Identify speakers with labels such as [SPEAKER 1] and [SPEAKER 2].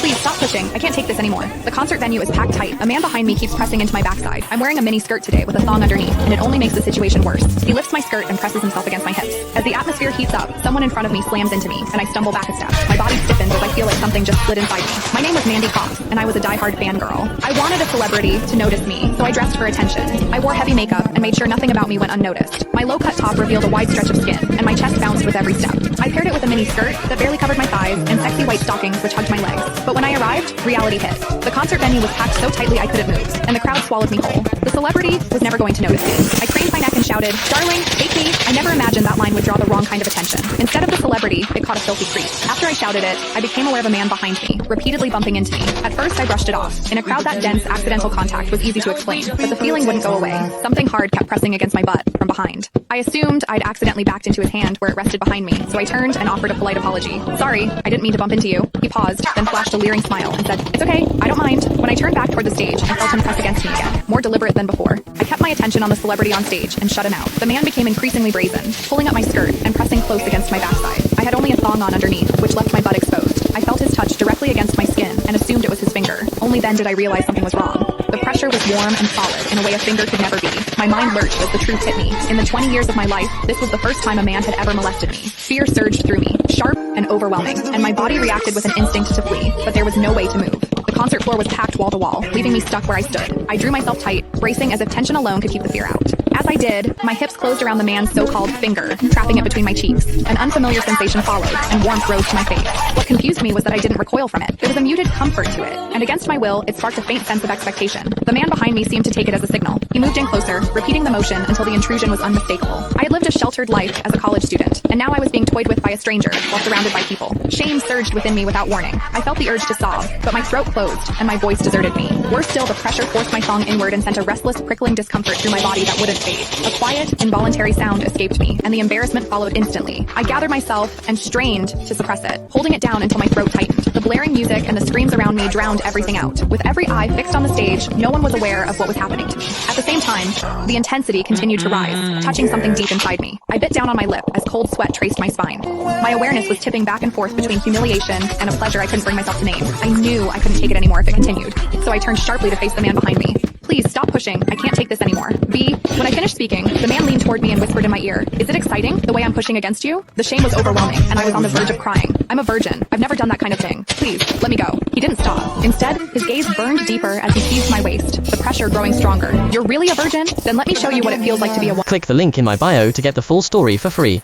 [SPEAKER 1] Please stop pushing. I can't take this anymore. The concert venue is packed tight. A man behind me keeps pressing into my backside. I'm wearing a mini skirt today with a thong underneath, and it only makes the situation worse. He lifts my skirt and presses himself against my hips. As the atmosphere heats up, someone in front of me slams into me, and I stumble back a step. My body stiffens as I feel like something just slid inside me. My name was Mandy Cox, and I was a diehard fangirl. I wanted a celebrity to notice me, so I dressed for attention. I wore heavy makeup and made sure nothing about me went unnoticed. My low-cut top revealed a wide stretch of skin, and my chest bounced with every step. I paired it with a mini skirt that barely covered my thighs and sexy white stockings which hugged my legs. But when I arrived, reality hit. The concert venue was packed so tightly I couldn't move, and the crowd swallowed me whole. The celebrity was never going to notice me. I craned my neck and shouted, "Darling, take me." I never imagined that line would draw the wrong kind of attention. Instead of the celebrity, it caught a filthy creep. After I shouted it, I became aware of a man behind me, repeatedly bumping into me. At first, I brushed it off. In a crowd that dense, accidental contact was easy to explain, but the feeling wouldn't go away. Something hard kept pressing against my butt from behind. I assumed I'd accidentally backed into his hand where it rested behind me, so I turned and offered a polite apology. "Sorry, I didn't mean to bump into you." He paused, then flashed a leering smile and said, "It's okay, I don't mind." When I turned back toward the stage, I felt him press against me again, more deliberate than before. I kept my attention on the celebrity on stage and shut him out. The man became increasingly brazen, pulling up my skirt and pressing close against my backside. I had only a thong on underneath, which left my butt exposed. I felt his touch directly against my skin and assumed it was his finger. Only then did I realize something was wrong. The pressure was warm and solid in a way a finger could never be. My mind lurched as the truth hit me. In the 20 years of my life, this was the first time a man had ever molested me. Fear surged through me, sharp and overwhelming, and my body reacted with an instinct to flee, but there was no way to move. The concert floor was packed wall to wall, leaving me stuck where I stood. I drew myself tight, bracing as if tension alone could keep the fear out. As I did, my hips closed around the man's so-called finger, trapping it between my cheeks. An unfamiliar sensation followed, and warmth rose to my face. What confused me was that I didn't recoil from it. There was a muted comfort to it, and against my will, it sparked a faint sense of expectation. The man behind me seemed to take it as a signal. He moved in closer, repeating the motion until the intrusion was unmistakable. I had lived a sheltered life as a college student, and now I was being toyed with by a stranger while surrounded by people. Shame surged within me without warning. I felt the urge to sob, but my throat closed, and my voice deserted me. Worse still, the pressure forced my thong inward and sent a restless, prickling discomfort through my body that wouldn't fade. A quiet, involuntary sound escaped me, and the embarrassment followed instantly. I gathered myself and strained to suppress it, holding it down until my throat tightened. The blaring music and the screams around me drowned everything out. With every eye fixed on the stage, no one was aware of what was happening to me. At the same time, the intensity continued to rise, touching something deep inside me. I bit down on my lip as cold sweat traced my spine. My awareness was tipping back and forth between humiliation and a pleasure I couldn't bring myself to name. I knew I couldn't take it anymore if it continued, so I turned sharply to face the man behind me. "Please stop pushing. I can't take this anymore." When I finished speaking, the man leaned toward me and whispered in my ear, "Is it exciting, the way I'm pushing against you?" The shame was overwhelming, and I was on the verge of crying. "I'm a virgin. I've never done that kind of thing. Please, let me go." He didn't stop. Instead, his gaze burned deeper as he teased my waist, the pressure growing stronger. "You're really a virgin? Then let me show you what it feels like to be a woman."
[SPEAKER 2] Click the link in my bio to get the full story for free.